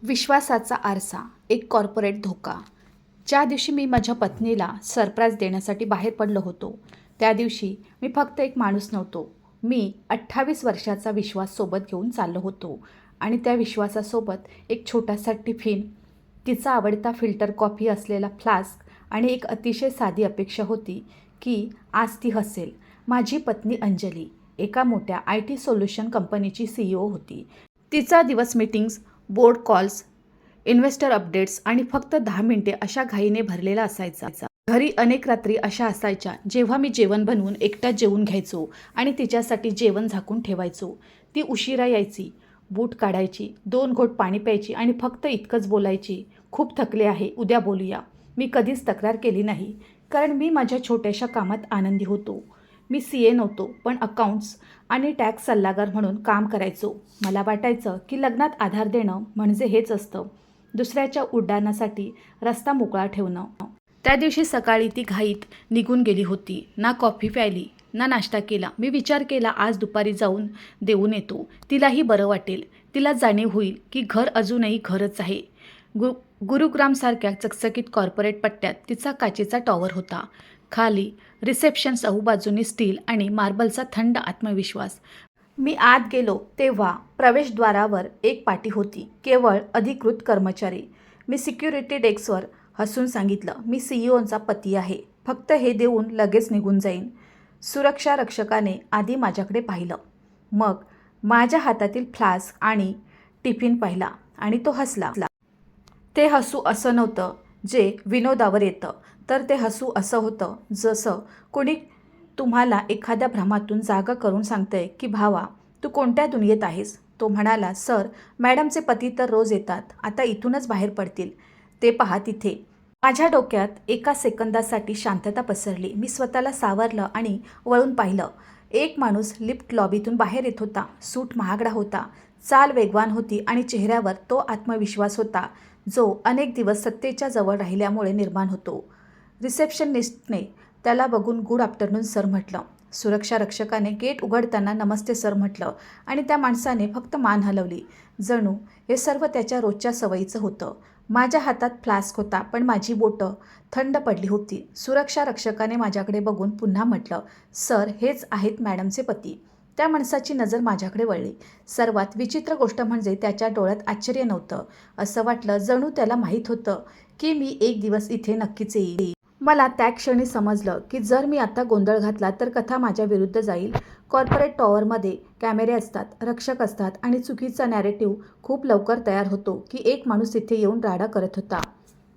विश्वासाचा आरसा, एक कॉर्पोरेट धोका. ज्या दिवशी मी माझ्या पत्नीला सरप्राईज देण्यासाठी बाहेर पडलो होतो, त्या दिवशी मी फक्त एक माणूस नव्हतो. मी 28 वर्षाचा विश्वास सोबत घेऊन चाललो होतो आणि त्या विश्वासासोबत एक छोटासा टिफिन, तिचा आवडता फिल्टर कॉफी असलेला फ्लास्क आणि एक अतिशय साधी अपेक्षा होती की आज ती हसेल. माझी पत्नी अंजली एका मोठ्या IT सोल्युशन कंपनीची CEO होती. तिचा दिवस meetings, board calls, investor updates आणि फक्त 10 मिनिटे अशा घाईने भरलेला असायचा. घरी अनेक रात्री अशा असायच्या जेव्हा मी जेवण बनवून एकट्यात जेवून घ्यायचो आणि तिच्यासाठी जेवण झाकून ठेवायचो. ती उशिरा यायची, बूट काढायची, 2 घोट पाणी प्यायची आणि फक्त इतकंच बोलायची, खूप थकले आहे, उद्या बोलूया. मी कधीच तक्रार केली नाही, कारण मी माझ्या छोट्याशा कामात आनंदी होतो. मी CA नव्हतो, पण अकाउंट्स आणि टॅक्स सल्लागार म्हणून काम करायचो. मला वाटायचं की लग्नात आधार देणं म्हणजे हेच असतं, दुसऱ्याच्या उड्डाणासाठी रस्ता मोकळा ठेवणं. त्या दिवशी सकाळी ती घाईत निघून गेली होती. ना कॉफी प्यायली, ना नाश्ता केला. मी विचार केला, आज दुपारी जाऊन देऊन येतो. तिलाही बरं वाटेल. तिला जाणीव होईल की घर अजूनही घरच आहे. गुरुग्रामसारख्या चकचकीत कॉर्पोरेट पट्ट्यात तिचा काचेचा टॉवर होता. खाली रिसेप्शन, चहूबाजूनी स्टील आणि मार्बलचा थंड आत्मविश्वास. मी आत गेलो तेव्हा प्रवेशद्वारावर एक पाटी होती, केवळ अधिकृत कर्मचारी. मी सिक्युरिटी डेस्कवर हसून सांगितलं, मी CEOचा पती आहे, फक्त हे देऊन लगेच निघून जाईन. सुरक्षा रक्षकाने आधी माझ्याकडे पाहिलं, मग माझ्या हातातील फ्लास्क आणि टिफिन पाहिला आणि तो हसला. ते हसू असं नव्हतं जे विनोदावर येतं, तर ते हसू असं होतं जसं कोणी तुम्हाला एखाद्या भ्रमातून जागा करून सांगतंय की भावा, तू कोणत्या दुनियेत आहेस. तो म्हणाला, सर, मॅडमचे पती तर रोज येतात, आता इथूनच बाहेर पडतील, ते पहा तिथे. माझ्या डोक्यात एका सेकंदासाठी शांतता पसरली. मी स्वतःला सावरलं आणि वळून पाहिलं. एक माणूस लिफ्ट लॉबीतून बाहेर येत होता. सूट महागडा होता, चाल वेगवान होती आणि चेहऱ्यावर तो आत्मविश्वास होता जो अनेक दिवस सत्तेच्या जवळ राहिल्यामुळे निर्माण होतो. रिसेप्शनिस्टने त्याला बघून गुड आफ्टरनून सर म्हटलं. सुरक्षा रक्षकाने गेट उघडताना नमस्ते सर म्हटलं आणि त्या माणसाने फक्त मान हलवली, जणू हे सर्व त्याच्या रोजच्या सवयीचं होतं. माझ्या हातात फ्लास्क होता, पण माझी बोटं थंड पडली होती. सुरक्षा रक्षकाने माझ्याकडे बघून पुन्हा म्हटलं, सर, हेच आहेत मॅडमचे पती. त्या माणसाची नजर माझ्याकडे वळली. सर्वात विचित्र गोष्ट म्हणजे त्याच्या डोळ्यात आश्चर्य नव्हतं. असं वाटलं जणू त्याला माहीत होतं की मी एक दिवस इथे नक्कीच येईल. मला त्या क्षणी समजलं की जर मी आता गोंधळ घातला तर कथा माझ्या विरुद्ध जाईल. कॉर्पोरेट टॉवरमध्ये कॅमेरे असतात, रक्षक असतात आणि चुकीचा नॅरेटिव्ह खूप लवकर तयार होतो की एक माणूस तिथे येऊन राडा करत होता.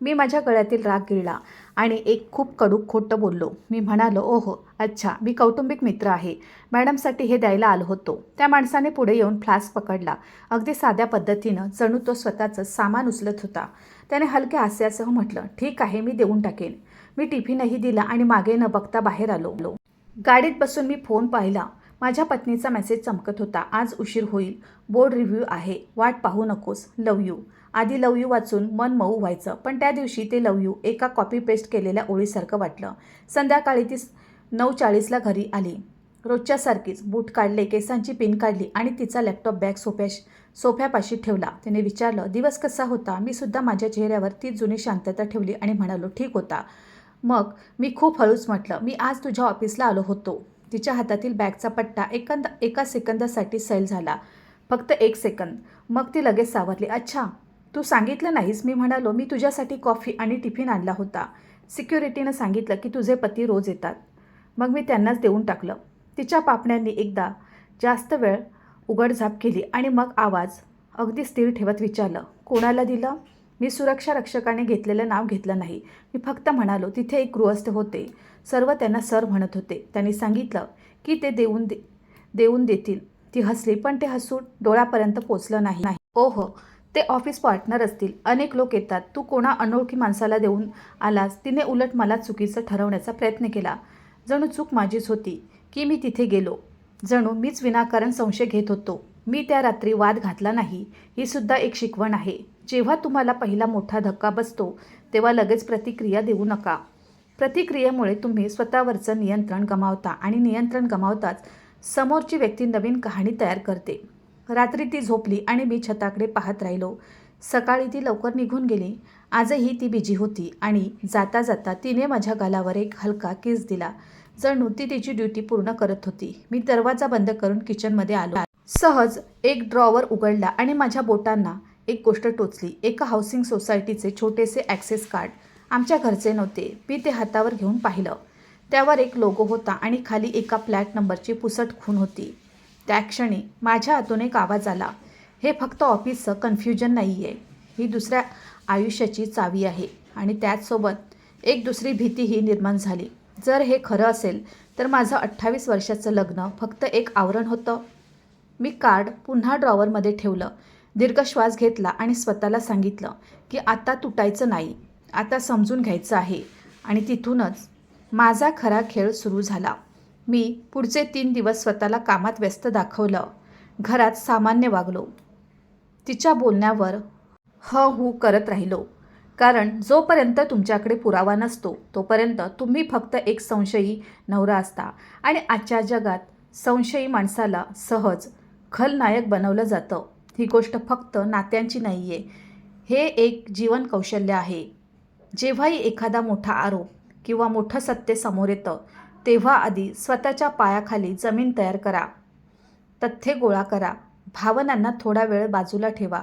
मी माझ्या गळ्यातील राग गिळला आणि एक खूप कडू खोटं बोललो. मी म्हणालो, ओहो, अच्छा, मी कौटुंबिक मित्र आहे, मॅडमसाठी हे द्यायला आलो होतो. त्या माणसाने पुढे येऊन फ्लास्क पकडला, अगदी साध्या पद्धतीनं, जणू तो स्वतःचं सामान उचलत होता. त्याने हलक्या हास्यासह म्हटलं, ठीक आहे, मी देऊन टाकेन. मी टिफिनही दिला आणि मागे न बघता बाहेर आलो. गाडीत बसून मी फोन पाहिला. माझ्या पत्नीचा मेसेज चमकत होता, आज उशीर होईल, बोर्ड रिव्ह्यू आहे, वाट पाहू नकोस, लव यू. आधी लव यू वाचून मन मऊ व्हायचं, पण त्या दिवशी ते लव यू एका कॉपी पेस्ट केलेल्या ओळीसारखं वाटलं. संध्याकाळी ती 9:40ला घरी आली, रोजच्यासारखीच. बूट काढले, केसांची पिन काढली आणि तिचा लॅपटॉप बॅग सोफ्यापाशी ठेवला. तिने विचारलं, दिवस कसा होता. मी सुद्धा माझ्या चेहऱ्यावर ती जुनी शांतता ठेवली आणि म्हणालो, ठीक होता. मग मी खूप हळूच म्हटलं, मी आज तुझ्या ऑफिसला आलो होतो. तिच्या हातातील बॅगचा पट्टा एका सेकंदासाठी सैल झाला, फक्त 1 सेकंद. मग ती लगेच सावरली. अच्छा, तू सांगितलं नाहीस. मी म्हणालो, मी तुझ्यासाठी कॉफी आणि टिफिन आणला होता. सिक्युरिटीनं सांगितलं की तुझे पती रोज येतात, मग मी त्यांनाच देऊन टाकलं. तिच्या पापण्यांनी एकदा जास्त वेळ उघडझाप केली आणि मग आवाज अगदी स्थिर ठेवत विचारलं, कोणाला दिलं. मी सुरक्षा रक्षकाने घेतलेलं नाव घेतलं नाही. मी फक्त म्हणालो, तिथे एक गृहस्थ होते, सर्व त्यांना सर म्हणत होते. त्यांनी सांगितलं की ते देऊन देतील. ती हसली, पण ते हसू डोळ्यापर्यंत पोचलं नाही. ओहो, ते ऑफिस पार्टनर असतील. अनेक लोक येतात, तू कोणा अनोळखी माणसाला देऊन आलास. तिने उलट मला चुकीचं ठरवण्याचा प्रयत्न केला. जणू चूक माझीच होती की मी तिथे गेलो, जणू मीच विनाकारण संशय घेत होतो. मी त्या रात्री वाद घातला नाही. ही सुद्धा एक शिकवण आहे. जेव्हा तुम्हाला पहिला मोठा धक्का बसतो तेव्हा लगेच प्रतिक्रिया देऊ नका. प्रतिक्रियेमुळे तुम्ही स्वतःवरचं नियंत्रण गमावता आणि नियंत्रण गमावताच समोरची व्यक्ती नवीन कहाणी तयार करते. रात्री ती झोपली आणि मी छताकडे पाहत राहिलो. सकाळी ती लवकर निघून गेली. आजही ती बिझी होती आणि जाता जाता तिने माझ्या गालावर एक हलका किस दिला. जणू ती तिची ड्युटी पूर्ण करत होती. मी दरवाजा बंद करून किचनमध्ये आलो. सहज एक ड्रॉवर उघडला आणि माझ्या बोटांना एक गोष्ट टोचली. एका हाऊसिंग सोसायटीचे छोटेसे ॲक्सेस कार्ड. आमच्या घरचे नव्हते. मी ते हातावर घेऊन पाहिलं. त्यावर एक लोगो होता आणि खाली एका फ्लॅट नंबरची पुसट खूण होती. त्या क्षणी माझ्या हातून एक आवाज आला, हे फक्त ऑफिसचं कन्फ्युजन नाही आहे, ही दुसऱ्या आयुष्याची चावी आहे. आणि त्याचसोबत एक दुसरी भीतीही निर्माण झाली. जर हे खरं असेल तर माझं 28 वर्षाचं लग्न फक्त एक आवरण होतं. मी कार्ड पुन्हा ड्रॉवरमध्ये ठेवलं. दीर्घ श्वास घेतला आणि स्वतःला सांगितलं की आता तुटायचं नाही, आता समजून घ्यायचं आहे. आणि तिथूनच माझा खरा खेळ सुरू झाला. मी पुढचे 3 दिवस स्वतःला कामात व्यस्त दाखवलं. घरात सामान्य वागलो. तिच्या बोलण्यावर हू करत राहिलो. कारण जोपर्यंत तुमच्याकडे पुरावा नसतो तोपर्यंत तुम्ही फक्त एक संशयी नवरा असता. आणि आजच्या जगात संशयी माणसाला सहज खलनायक बनवलं जातं. ही गोष्ट फक्त नात्यांची नाही आहे, हे एक जीवन कौशल्य आहे. जेव्हाही एखादा मोठा आरोप किंवा मोठं सत्य समोर येतं तेव्हा आधी स्वतःच्या पायाखाली जमीन तयार करा. तथ्ये गोळा करा. भावनांना थोडा वेळ बाजूला ठेवा.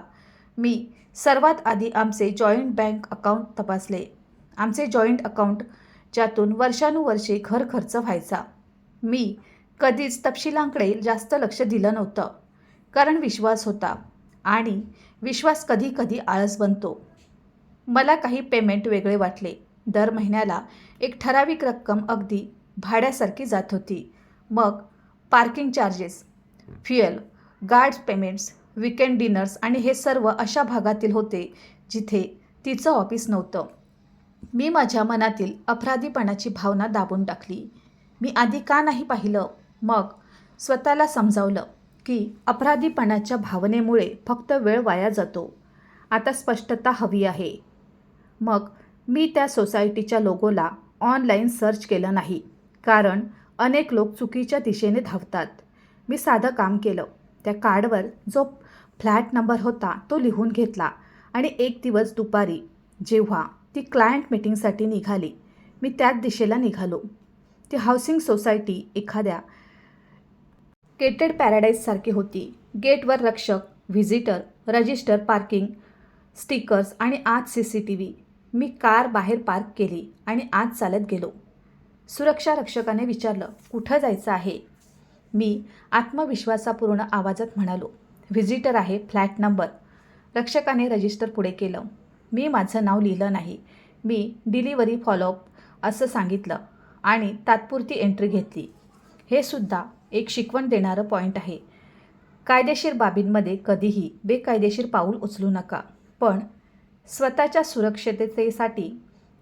मी सर्वात आधी आमचे जॉईंट बँक अकाउंट तपासले. आमचे जॉईंट अकाउंट ज्यातून वर्षानुवर्षे घर खर्च व्हायचा. मी कधीच तपशिलांकडे जास्त लक्ष दिलं नव्हतं. कारण विश्वास होता आणि विश्वास कधी कधी आळस बनतो. मला काही पेमेंट वेगळे वाटले. दर महिन्याला एक ठराविक रक्कम अगदी भाड्यासारखी जात होती. मग parking charges, fuel, guards payments, weekend dinners आणि हे सर्व अशा भागातील होते जिथे तिचं ऑफिस नव्हतं. मी माझ्या मनातील अपराधीपणाची भावना दाबून टाकली. मी आधी का नाही पाहिलं? मग स्वतःला समजावलं की अपराधीपणाच्या भावनेमुळे फक्त वेळ वाया जातो. आता स्पष्टता हवी आहे. मग मी त्या सोसायटीच्या लोगोला ऑनलाईन सर्च केलं नाही. कारण अनेक लोक चुकीच्या दिशेने धावतात. मी साधं काम केलं. त्या कार्डवर जो फ्लॅट नंबर होता तो लिहून घेतला आणि एक दिवस दुपारी जेव्हा ती क्लायंट मीटिंगसाठी निघाली, मी त्याच दिशेला निघालो. ती हाऊसिंग सोसायटी एखाद्या गेटेड पॅराडाईजसारखी होती. गेटवर रक्षक, व्हिजिटर, रजिस्टर, पार्किंग स्टिकर्स आणि आत CCTV. मी कार बाहेर पार्क केली आणि आत चालत गेलो. सुरक्षा रक्षकाने विचारलं, कुठं जायचं आहे? मी आत्मविश्वासापूर्ण आवाजात म्हणालो, व्हिजिटर आहे, फ्लॅट नंबर. रक्षकाने रजिस्टर पुढे केलं. मी माझं नाव लिहिलं नाही. मी डिलिव्हरी फॉलोअप असं सांगितलं आणि तात्पुरती एंट्री घेतली. हे सुद्धा एक शिकवण देणारं पॉईंट आहे. कायदेशीर बाबींमध्ये कधीही बेकायदेशीर पाऊल उचलू नका. पण स्वतःच्या सुरक्षिततेसाठी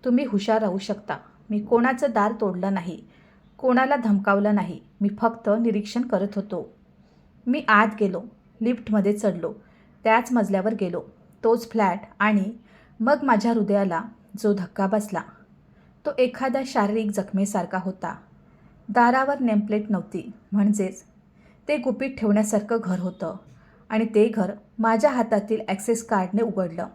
तुम्ही हुशार राहू शकता. मी कोणाचं दार तोडलं नाही, कोणाला धमकावलं नाही. मी फक्त निरीक्षण करत होतो. मी आत गेलो, लिफ्टमध्ये चढलो, त्याच मजल्यावर गेलो, तोच फ्लॅट. आणि मग माझ्या हृदयाला जो धक्का बसला तो एखाद्या शारीरिक जखमेसारखा होता. दारावर नेमप्लेट नव्हती, म्हणजेच ते गुपित ठेवण्यासारखं घर होतं. आणि ते घर माझ्या हातातील ॲक्सेस कार्डने उघडलं.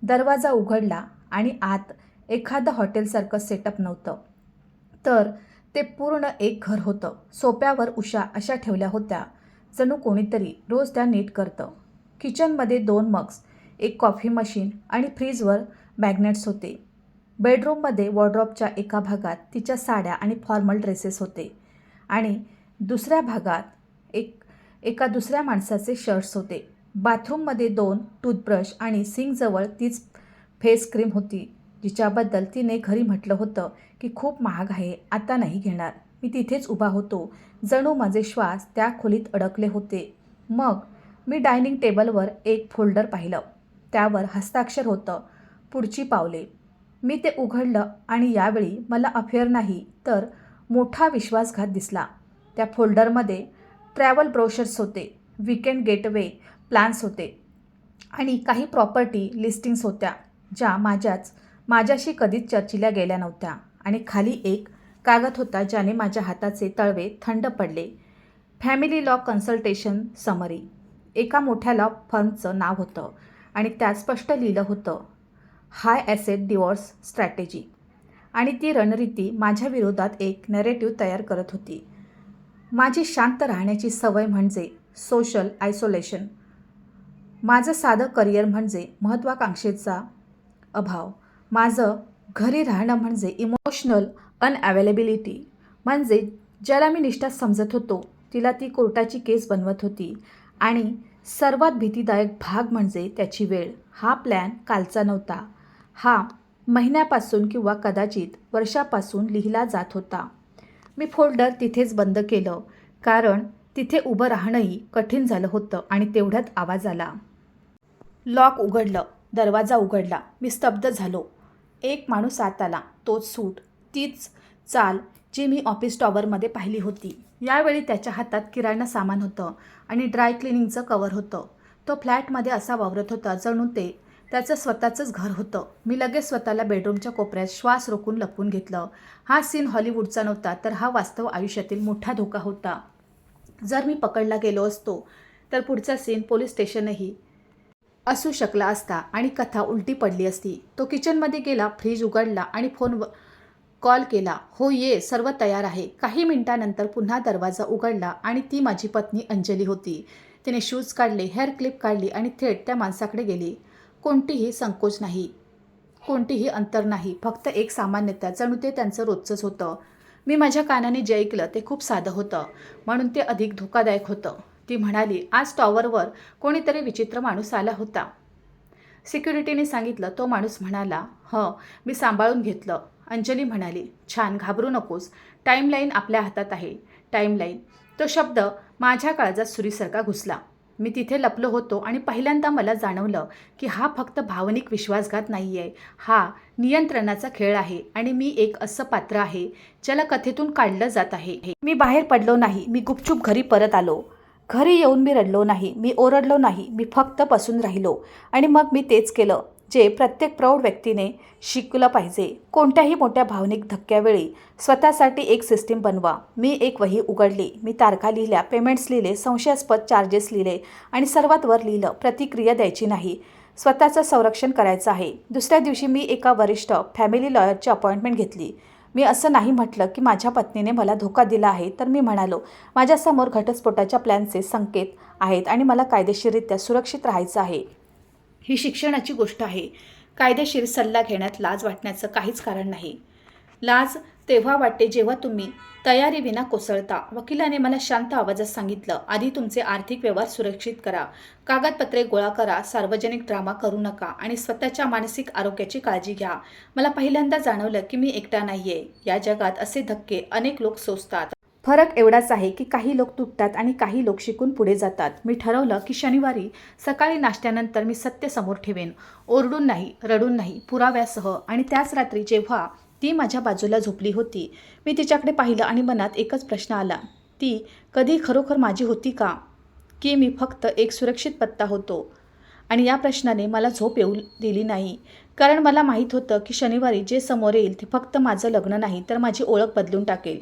दरवाजा उघडला आणि आत एखादं हॉटेलसारखं सेटअप नव्हतं, तर ते पूर्ण एक घर होतं. सोप्यावर उशा अशा ठेवल्या होत्या जणू कोणीतरी रोज त्या नीट करतं. किचनमध्ये 2 मग्स, एक कॉफी मशीन आणि फ्रीजवर मॅग्नेट्स होते. बेडरूममध्ये वॉर्डरोबच्या एका भागात तिच्या साड्या आणि फॉर्मल ड्रेसेस होते आणि दुसऱ्या भागात एका दुसऱ्या माणसाचे शर्ट्स होते. बाथरूममध्ये 2 टूथब्रश आणि सिंकजवळ तीच फेस क्रीम होती जिच्याबद्दल तिने घरी म्हटलं होतं की खूप महाग आहे, आता नाही घेणार. मी तिथेच उभा होतो, जणू माझे श्वास त्या खोलीत अडकले होते. मग मी डायनिंग टेबलवर एक फोल्डर पाहिलं. त्यावर हस्ताक्षर होतं, पुढची पावले. मी ते उघडलं आणि यावेळी मला अफेअर नाही तर मोठा विश्वासघात दिसला. त्या फोल्डरमध्ये ट्रॅव्हल ब्रोशर्स होते, वीकेंड गेटवे प्लॅन्स होते आणि काही प्रॉपर्टी लिस्टिंग्स होत्या ज्या माझ्याशी कधीच चर्चिल्या गेल्या नव्हत्या. आणि खाली एक कागद होता ज्याने माझ्या हाताचे तळवे थंड पडले. Family law consultation summary. एका मोठ्या लॉ फर्मचं नाव होतं आणि त्यात स्पष्ट लिहिलं होतं, हाय ॲसेट डिवॉर्स स्ट्रॅटेजी. आणि ती रणनीती माझ्या विरोधात एक नॅरेटिव्ह तयार करत होती. माझी शांत राहण्याची सवय म्हणजे सोशल आयसोलेशन. माझं साधं करिअर म्हणजे महत्त्वाकांक्षेचा अभाव. माझं घरी राहणं म्हणजे इमोशनल अनअवेलेबिलिटी. म्हणजे ज्याला मी निष्ठा समजत होतो तिला ती कोर्टाची केस बनवत होती. आणि सर्वात भीतीदायक भाग म्हणजे त्याची वेळ. हा प्लॅन कालचा नव्हता. हा महिन्यापासून किंवा कदाचित वर्षापासून लिहिला जात होता. मी फोल्डर तिथेच बंद केलं, कारण तिथे उभं राहणंही कठीण झालं होतं. आणि तेवढ्यात आवाज आला. लॉक उघडलं. दरवाजा उघडला. मी स्तब्ध झालो. एक माणूस आत आला. तोच सूट, तीच चाल जी मी ऑफिस टॉवरमध्ये पाहिली होती. यावेळी त्याच्या हातात किराणा सामान होतं आणि ड्राय क्लिनिंगचं कवर होतं. तो फ्लॅटमध्ये असा वावरत होता जणू ते त्याचं स्वतःचंच घर होतं. मी लगेच स्वतःला बेडरूमच्या कोपऱ्यात श्वास रोखून लपवून घेतलं. हा सीन हॉलिवूडचा नव्हता, तर हा वास्तव आयुष्यातील मोठा धोका होता. जर मी पकडला गेलो असतो तर पुढचा सीन पोलीस स्टेशनही असू शकला असता आणि कथा उलटी पडली असती. तो किचनमध्ये गेला, फ्रीज उघडला आणि फोनवर कॉल केला. हो ये, सर्व तयार आहे. काही मिनिटांनंतर पुन्हा दरवाजा उघडला आणि ती माझी पत्नी अंजली होती. तिने शूज काढले, हेअर क्लिप काढली आणि थेट त्या माणसाकडे गेली. कोणतीही संकोच नाही, कोणतीही अंतर नाही, फक्त एक सामान्यता, जणू ते त्यांचं रोजचंच होतं. मी माझ्या कानाने जे ऐकलं ते खूप साधं होतं, म्हणून ते अधिक धोकादायक होतं. ती म्हणाली, आज टॉवरवर कोणीतरी विचित्र माणूस आला होता. सिक्युरिटीने सांगितलं. तो माणूस म्हणाला, मी सांभाळून घेतलं. अंजली म्हणाली, छान, घाबरू नकोस. टाईमलाईन आपल्या हातात आहे. टाईमलाईन. तो शब्द माझ्या काळजात सुरीसारखा घुसला. मी तिथे लपलो होतो आणि पहिल्यांदा मला जाणवलं की हा फक्त भावनिक विश्वासघात नाही आहे. हा नियंत्रणाचा खेळ आहे. आणि मी एक असं पात्र आहे ज्याला कथेतून काढलं जात आहे. मी बाहेर पडलो नाही. मी गुपचूप घरी परत आलो. घरी येऊन मी रडलो नाही, मी ओरडलो नाही, मी फक्त बसून राहिलो. आणि मग मी तेच केलं जे प्रत्येक प्रौढ व्यक्तीने शिकलं पाहिजे. कोणत्याही मोठ्या भावनिक धक्क्यावेळी स्वतःसाठी एक सिस्टीम बनवा. मी एक वही उघडली. मी तारखा लिहिल्या, पेमेंट्स लिहिले, संशयास्पद चार्जेस लिहिले आणि सर्वात वर लिहिलं, प्रतिक्रिया द्यायची नाही, स्वतःचं संरक्षण करायचं आहे. दुसऱ्या दिवशी मी एका वरिष्ठ फॅमिली लॉयरची अपॉइंटमेंट घेतली. मी असं नाही म्हटलं की माझ्या पत्नीने मला धोका दिला आहे, तर मी म्हणालो, माझ्यासमोर घटस्फोटाच्या प्लॅनचे संकेत आहेत आणि मला कायदेशीररित्या सुरक्षित राहायचं आहे. ही शिक्षणाची गोष्ट आहे. कायदेशीर सल्ला घेण्यात लाज वाटण्याचं काहीच कारण नाही. लाज तेव्हा वाटते जेव्हा तुम्ही तयारीविना कोसळता. वकिलाने मला शांत आवाजात सांगितलं, आधी तुमचे आर्थिक व्यवहार सुरक्षित करा, कागदपत्रे गोळा करा, सार्वजनिक ड्रामा करू नका आणि स्वतःच्या मानसिक आरोग्याची काळजी घ्या. मला पहिल्यांदा जाणवलं की मी एकटा नाहीये. या जगात असे धक्के अनेक लोक सोसतात. फरक एवढाच आहे की काही लोक तुटतात आणि काही लोक शिकून पुढे जातात. मी ठरवलं की शनिवारी सकाळी नाश्त्यानंतर मी सत्य समोर ठेवेन. ओरडून नाही, रडून नाही, पुराव्यासह. आणि त्याच रात्री जेव्हा ती माझ्या बाजूला झोपली होती, मी तिच्याकडे पाहिलं आणि मनात एकच प्रश्न आला, ती कधी खरोखर माझी होती का? की मी फक्त एक सुरक्षित पत्ता होतो? आणि या प्रश्नाने मला झोप येऊ दिली नाही, कारण मला माहीत होतं की शनिवारी जे समोर येईल ते फक्त माझं लग्न नाही, तर माझी ओळख बदलून टाकेल.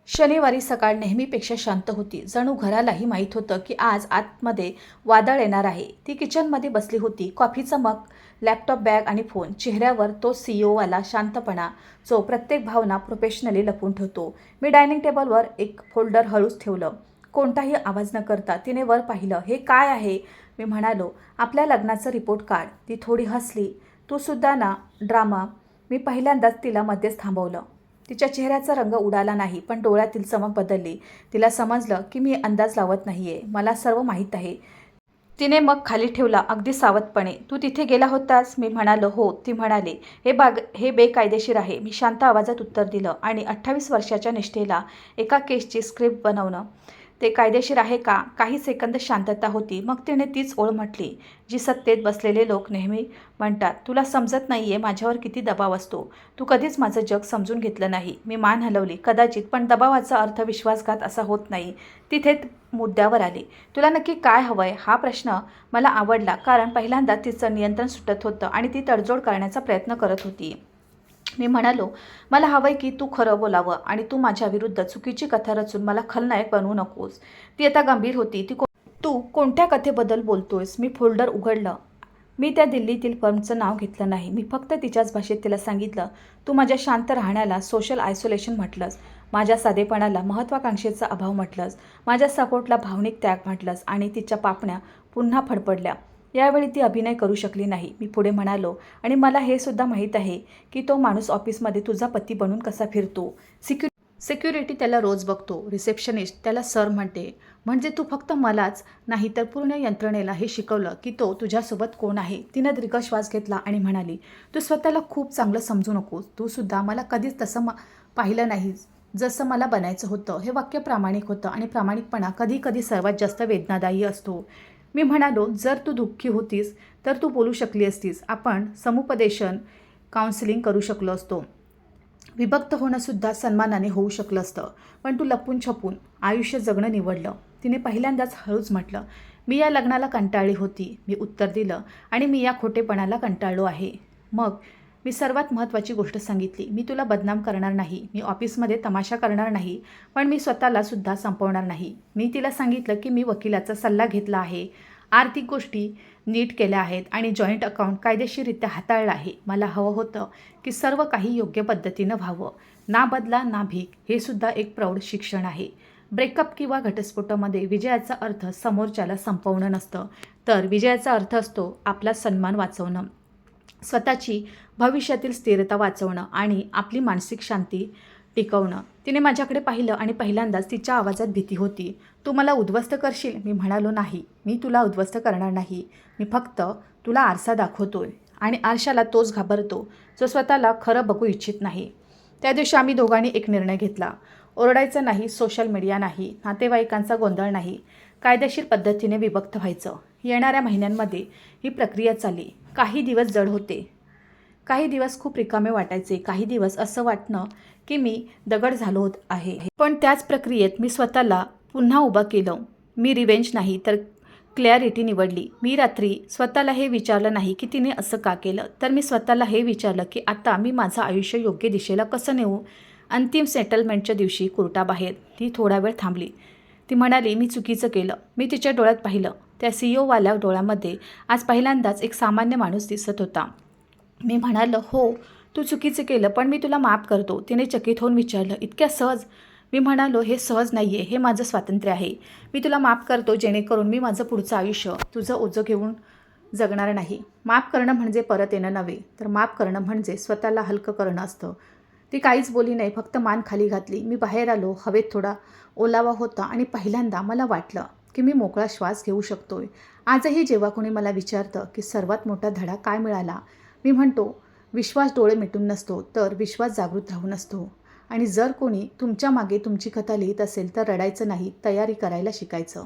शनिवारी सकाळ नेहमीपेक्षा शांत होती. जणू घरालाही माहीत होतं की आज आतमध्ये वादळ येणार आहे. ती किचनमध्ये बसली होती. कॉफीचं मग, लॅपटॉप बॅग आणि फोन. चेहऱ्यावर तो सीईओवाला शांतपणा जो प्रत्येक भावना प्रोफेशनली लपवून ठेवतो. मी डायनिंग टेबलवर एक फोल्डर हळूच ठेवलं. कोणताही आवाज न करता तिने वर पाहिलं. हे काय आहे? मी म्हणालो, आपल्या लग्नाचं रिपोर्ट काढ. ती थोडी हसली. तू सुद्धा ना, ड्रामा. मी पहिल्यांदाच तिला मध्येच थांबवलं. तिच्या चेहऱ्याचा रंग उडाला नाही, पण डोळ्यातील चमक बदलली. तिला समजलं की मी अंदाज लावत नाहीये, मला सर्व माहीत आहे. तिने मग खाली ठेवला अगदी सावधपणे. तू तिथे गेला होतास? मी म्हणालो, हो. ती म्हणाली, हे बेकायदेशीर आहे. मी शांत आवाजात उत्तर दिलं. आणि 28 वर्षाच्या निष्ठेला एका केसची स्क्रिप्ट बनवणं ते कायदेशीर आहे का? काही सेकंद शांतता होती. मग तिने तीच ओळ म्हटली जी सत्तेत बसलेले लोक नेहमी म्हणतात, तुला समजत नाहीये माझ्यावर किती दबाव असतो. तू कधीच माझं जग समजून घेतलं नाही. मी मान हलवली. कदाचित, पण दबावाचा अर्थ विश्वासघात असा होत नाही. तिथे मुद्द्यावर आली. तुला नक्की काय हवंय? हा प्रश्न मला आवडला, कारण पहिल्यांदा तिचं नियंत्रण सुटत होतं आणि ती तडजोड करण्याचा प्रयत्न करत होती. मी म्हणालो, मला हवंय की तू खरं बोलावं आणि तू माझ्या विरुद्ध चुकीची कथा रचून मला खलनायक बनवू नकोस. ती आता गंभीर होती. तू कोणत्या कथेबद्दल बोलतोयस? मी फोल्डर उघडलं मी त्या दिल्लीतील फर्मचं नाव घेतलं नाही. मी फक्त तिच्याच भाषेत तिला सांगितलं, तू माझ्या शांत राहण्याला सोशल आयसोलेशन म्हटलंस, माझ्या साधेपणाला महत्त्वाकांक्षेचा अभाव म्हटलंस, माझ्या सपोर्टला भावनिक त्याग म्हटलंस आणि तिच्या पापण्या पुन्हा फडफडल्या. यावेळी ती अभिनय करू शकली नाही. मी पुढे म्हणालो, आणि मला हे सुद्धा माहीत आहे की तो माणूस ऑफिसमध्ये तुझा पती बनून कसा फिरतो. सिक्युरिटी त्याला रोज बघतो, रिसेप्शनिस्ट त्याला सर म्हणते. म्हणजे तू फक्त मलाच नाही तर पूर्ण यंत्रणेला हे शिकवलं की तो तुझ्यासोबत कोण आहे. तिनं दीर्घ श्वास घेतला आणि म्हणाली, तू स्वतःला खूप चांगलं समजू नकोस. तू सुद्धा मला कधीच तसं पाहिलं नाहीस जसं मला बनायचं होतं. हे वाक्य प्रामाणिक होतं आणि प्रामाणिकपणा कधी कधी सर्वात जास्त वेदनादायी असतो. मी म्हणालो, जर तू दुःखी होतीस तर तू बोलू शकली असतीस. आपण समुपदेशन काउन्सिलिंग करू शकलो असतो. विभक्त होणंसुद्धा सन्मानाने होऊ शकलं असतं. पण तू लपून छपून आयुष्य जगणं निवडलं. तिने पहिल्यांदाच हळूच म्हटलं, मी या लग्नाला कंटाळली होती. मी उत्तर दिलं, आणि मी या खोटेपणाला कंटाळलो आहे. मग मी सर्वात महत्त्वाची गोष्ट सांगितली, मी तुला बदनाम करणार नाही, मी ऑफिसमध्ये तमाशा करणार नाही, पण मी स्वतःला सुद्धा संपवणार नाही. मी तिला सांगितलं की मी वकिलाचा सल्ला घेतला आहे, आर्थिक गोष्टी नीट केल्या आहेत आणि जॉईंट अकाउंट कायदेशीररित्या हाताळलं आहे. मला हवं होतं की सर्व काही योग्य पद्धतीनं व्हावं. ना बदला ना भीक हे सुद्धा एक प्रौढ शिक्षण आहे. ब्रेकअप किंवा घटस्फोटामध्ये विजयाचा अर्थ समोरच्याला संपवणं नसतं, तर विजयाचा अर्थ असतो आपला सन्मान वाचवणं, स्वतःची भविष्यातील स्थिरता वाचवणं आणि आपली मानसिक शांती टिकवणं. तिने माझ्याकडे पाहिलं आणि पहिल्यांदाच तिच्या आवाजात भीती होती. तू मला उद्ध्वस्त करशील? मी म्हणालो, नाही, मी तुला उद्ध्वस्त करणार नाही. मी फक्त तुला आरसा दाखवतोय आणि आरशाला तोच घाबरतो जो स्वतःला खरं बघू इच्छित नाही. त्या दिवशी आम्ही दोघांनी एक निर्णय घेतला. ओरडायचं नाही, सोशल मीडिया नाही, नातेवाईकांचा गोंधळ नाही, कायदेशीर पद्धतीने विभक्त व्हायचं. येणाऱ्या महिन्यांमध्ये ही प्रक्रिया चालली. काही दिवस जड होते, काही दिवस खूप रिकामे वाटायचे, काही दिवस असं वाटणं की मी दगड झालो होत आहे. पण त्याच प्रक्रियेत मी स्वतःला पुन्हा उभं केलं. मी रिवेंज नाही तर क्लॅरिटी निवडली. मी रात्री स्वतःला हे विचारलं नाही की तिने असं का केलं, तर मी स्वतःला हे विचारलं की आता मी माझं आयुष्य योग्य दिशेला कसं नेऊ. अंतिम सेटलमेंटच्या दिवशी कोर्टाबाहेर ती थोडा वेळ थांबली. ती म्हणाली, मी चुकीचं केलं. मी तिच्या डोळ्यात पाहिलं. त्या सीईओवाल्या डोळ्यामध्ये आज पहिल्यांदाच एक सामान्य माणूस दिसत होता. मी म्हणालो, हो, तू चुकीचं केलं, पण मी तुला माफ करतो. तिने चकित होऊन विचारलं, इतक्या सहज? मी म्हणालो, हे सहज नाही आहे, हे माझं स्वातंत्र्य आहे. मी तुला माफ करतो जेणेकरून मी माझं पुढचं आयुष्य तुझं ओझं घेऊन जगणार नाही. माफ करणं म्हणजे परत येणं नव्हे, तर माफ करणं म्हणजे स्वतःला हलकं करणं असतं. ती काहीच बोलली नाही, फक्त मान खाली घातली. मी बाहेर आलो. हवेत थोडा ओलावा होता आणि पहिल्यांदा मला वाटलं की मी मोकळा श्वास घेऊ शकतोय. आजही जेव्हा कोणी मला विचारतं की सर्वात मोठा धडा काय मिळाला, मी म्हणतो, विश्वास डोळे मिटून नसतो, तर विश्वास जागृत राहून असतो. आणि जर कोणी तुमच्या मागे तुमची कथा लिहित असेल तर रडायचं नाही, तयारी करायला शिकायचं.